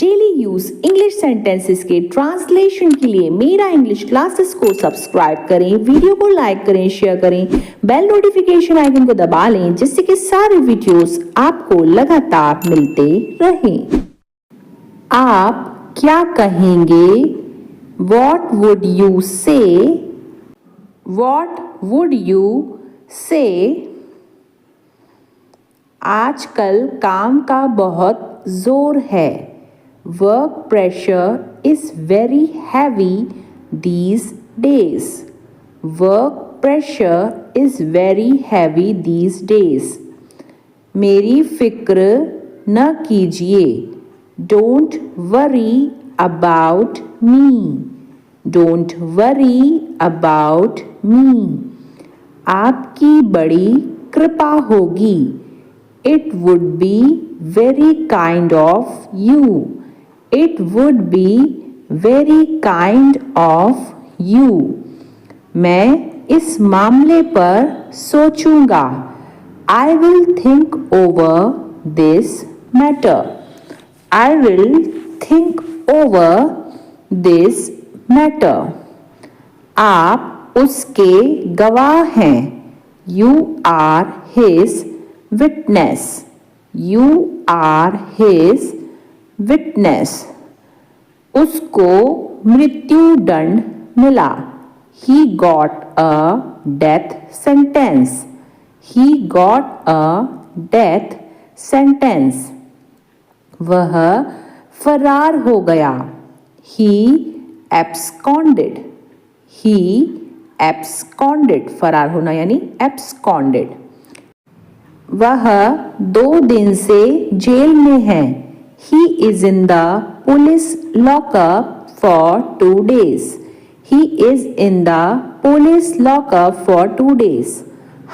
Daily use English sentences के translation के लिए मेरा इंग्लिश क्लासेस को सब्सक्राइब करें, वीडियो को लाइक करें, शेयर करें, बेल नोटिफिकेशन आइकन को दबा लें जिससे कि सारे वीडियोस आपको लगातार मिलते रहें। आप क्या कहेंगे? What would you say? What would you say? आजकल काम का बहुत जोर है। Work pressure is very heavy these days. Work pressure is very heavy these days. मेरी फिक्र न कीजिए। Don't worry about me. Don't worry about me. आपकी बड़ी कृपा होगी। It would be very kind of you. It would be very kind of you. मैं इस मामले पर सोचूंगा। I will think over this matter. I will think over this matter. आप उसके गवाह हैं। You are his witness. You are his witness. उसको मृत्यु दंड मिला। He got a death sentence. He got a death sentence. वह फरार हो गया। He absconded. He absconded. फरार होना यानी absconded. वह 2 दिन से जेल में है। He is in the police lockup for 2 days. He is in the police lockup for 2 days.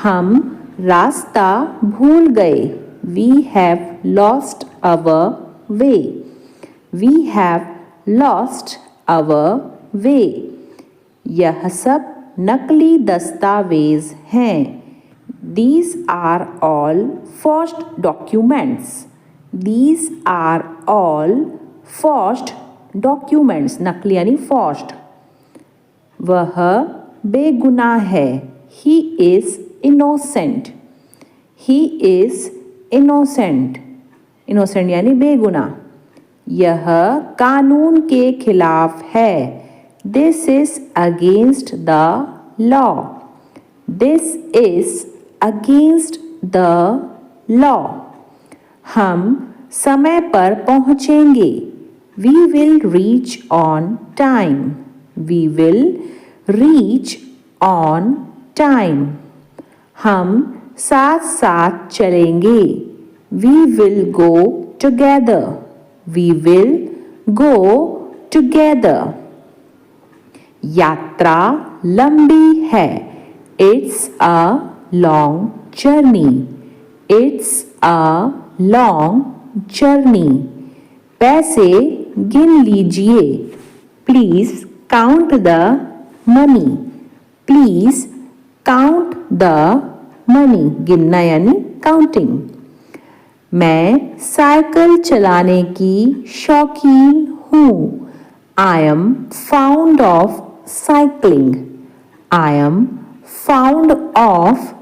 हम रास्ता भूल गए। We have lost our way. We have lost our way. यह सब नकली दस्तावेज हैं। These are all forged documents. These are all forged documents. नकली यानी forged. वह बेगुनाह है। He is innocent. He is innocent. Innocent यानी बेगुनाह। यह कानून के खिलाफ है। This is against the law. This is against the law. हम समय पर पहुंचेंगे। We will reach on time. We will reach on time. हम साथ साथ चलेंगे। We will go together. We will go together. यात्रा लंबी है। It's a long journey. It's a long journey. पैसे गिन लीजिए। Please count the money. Please count the money. गिनना यानी counting. मैं साइकिल चलाने की शौकीन हूँ। I am fond of cycling. I am fond of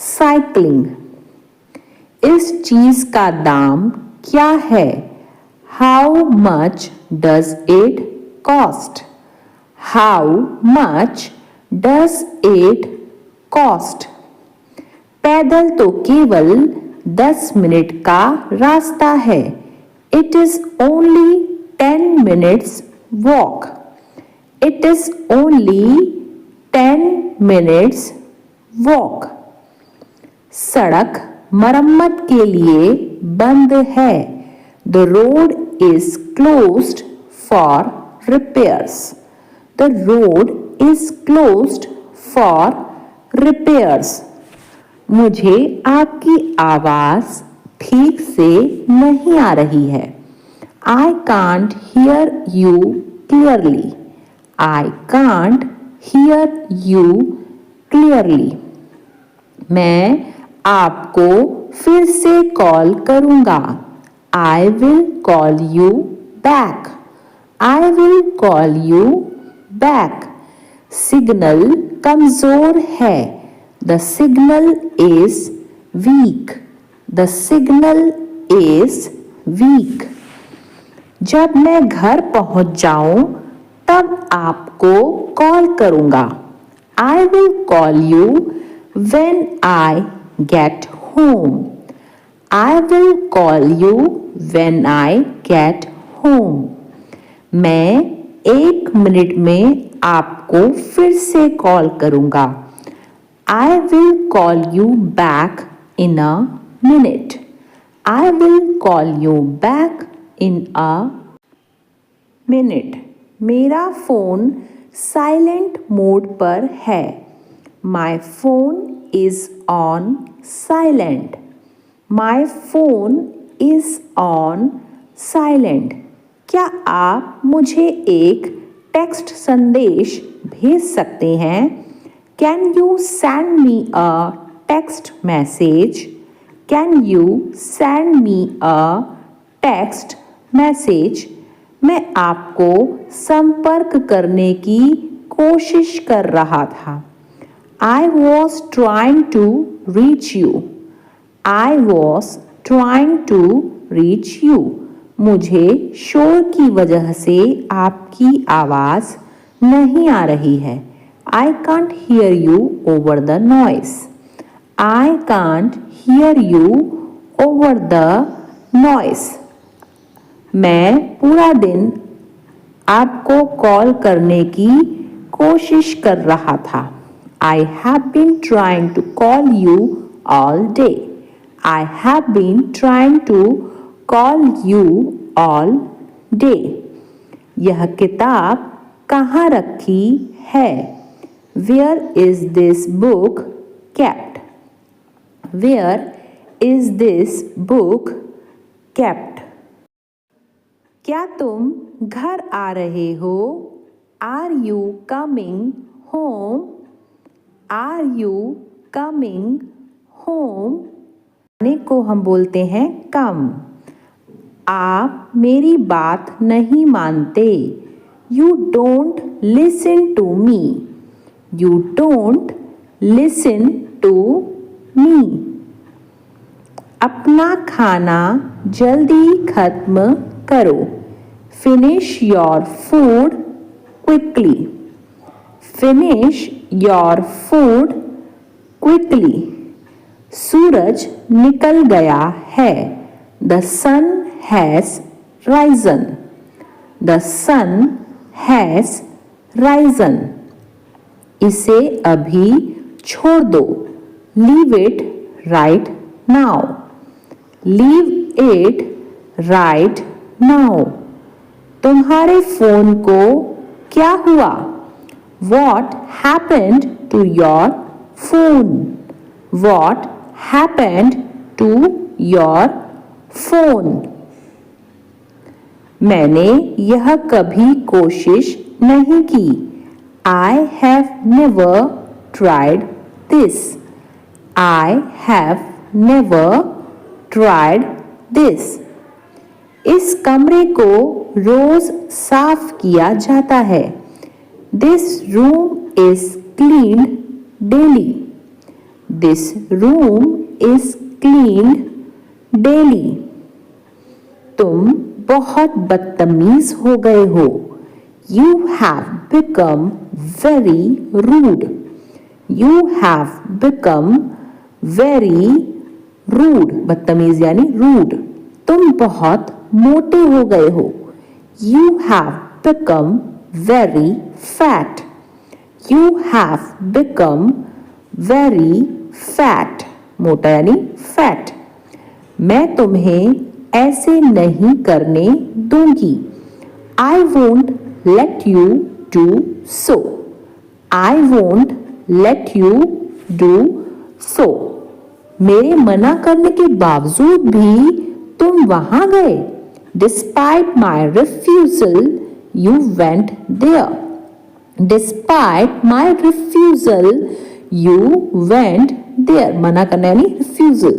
cycling. इस चीज का दाम क्या है? How much does it cost? How much does it cost? पैदल तो केवल 10 मिनट का रास्ता है। It is only 10 minutes walk. It is only 10 minutes walk. सड़क मरम्मत के लिए बंद है। The road is closed for repairs. The road is closed for repairs. मुझे आपकी आवाज ठीक से नहीं आ रही है। I can't hear you clearly. I can't hear you clearly. मैं आपको फिर से कॉल करूंगा। I will call you back. I will call you back. Signal कमजोर है. The signal is weak. The signal is weak. जब मैं घर पहुंच जाऊं तब आपको कॉल करूंगा. I will call you when I get home. I will call you when I get home. मैं 1 मिनट में आपको फिर से कॉल करूंगा. I will call you back in a minute. I will call you back in a minute. मेरा phone silent mode पर है. My phone is on silent. My phone is on silent. क्या आप मुझे एक टेक्स्ट संदेश भेज सकते हैं? Can you send me a text message? Can you send me a text message? मैं आपको संपर्क करने की कोशिश कर रहा था. I was trying to reach you. I was trying to reach you. मुझे शोर की वजह से आपकी आवाज़ नहीं आ रही है. I can't hear you over the noise. I can't hear you over the noise. मैं पूरा दिन आपको कॉल करने की कोशिश कर रहा था. I have been trying to call you all day. I have been trying to call you all day. यह किताब कहाँ रखी है? Where is this book kept? Where is this book kept? क्या तुम घर आ रहे हो? Are you coming home? Are you coming home? आने को हम बोलते हैं come. आप मेरी बात नहीं मानते. You don't listen to me. You don't listen to me. अपना खाना जल्दी खत्म करो. Finish your food quickly. Finish your food quickly. सूरज निकल गया है. The sun has risen. The sun has risen. इसे अभी छोड़ दो. Leave it right now. Leave it right now. तुम्हारे फोन को क्या हुआ? What happened to your phone? What happened to your phone? मैंने यह कभी कोशिश नहीं की. I have never tried this. I have never tried this. इस कमरे को रोज साफ किया जाता है. This room is cleaned daily. This room is cleaned daily. तुम बहुत बदतमीज हो गए हो. You have become very rude. You have become very rude. बदतमीज यानी rude. तुम बहुत मोटे हो गए हो. You have become very fat. You have become very fat. मोटा यानी fat. मैं तुम्हें ऐसे नहीं करने दूंगी. I won't let you do so. I won't let you do so. मेरे मना करने के बावजूद भी तुम वहां गए. Despite my refusal, you went there. Despite my refusal, you went there. मना करना यानी refusal.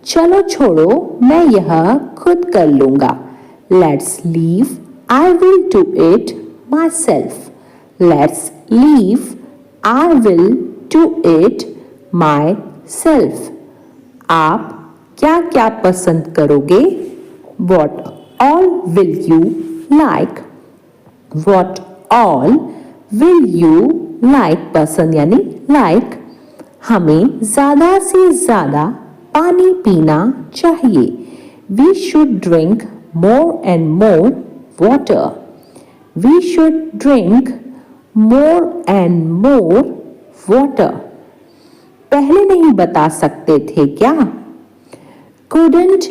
चलो छोड़ो, मैं यह खुद कर लूंगा. Let's leave I will do it myself. Let's leave. I will do it myself. आप क्या क्या पसंद करोगे? What all will you like? What all will you like? पसंद यानी like. हमें ज़्यादा से ज़्यादा पानी पीना चाहिए. We should drink more and more water. We should drink more and more water. पहले नहीं बता सकते थे क्या? Couldn't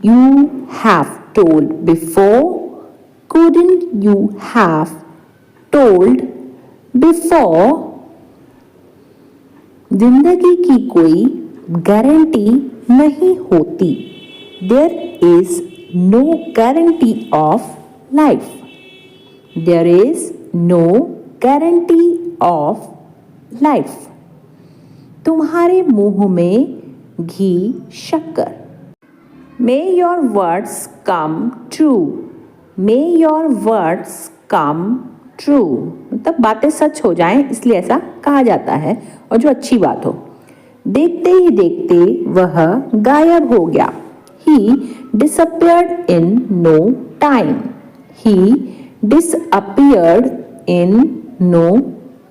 you have told before? Couldn't you have told before? जिंदगी की कोई गारंटी नहीं होती. There is no guarantee of life. There is no guarantee of life. तुम्हारे मुंह में घी शक्कर. May your words come true. May your words come true. मतलब बातें सच हो जाएं, इसलिए ऐसा कहा जाता है, और जो अच्छी बात हो. देखते ही देखते वह गायब हो गया. He disappeared in no time. He disappeared in no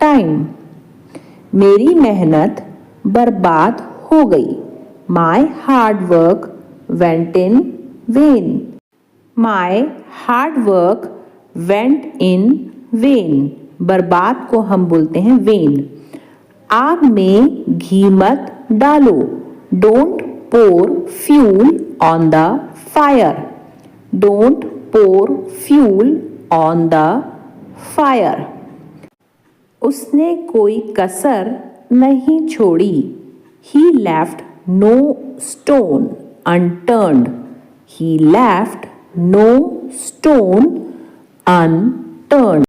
time. मेरी मेहनत बर्बाद हो गई. My hard work went in vain. My hard work went in vain. बर्बाद को हम बोलते हैं vain. आग में घी मत डालो. Don't pour fuel on the fire. Don't pour fuel on the fire. उसने कोई कसर नहीं छोड़ी. He left no stone unturned. He left no stone unturned.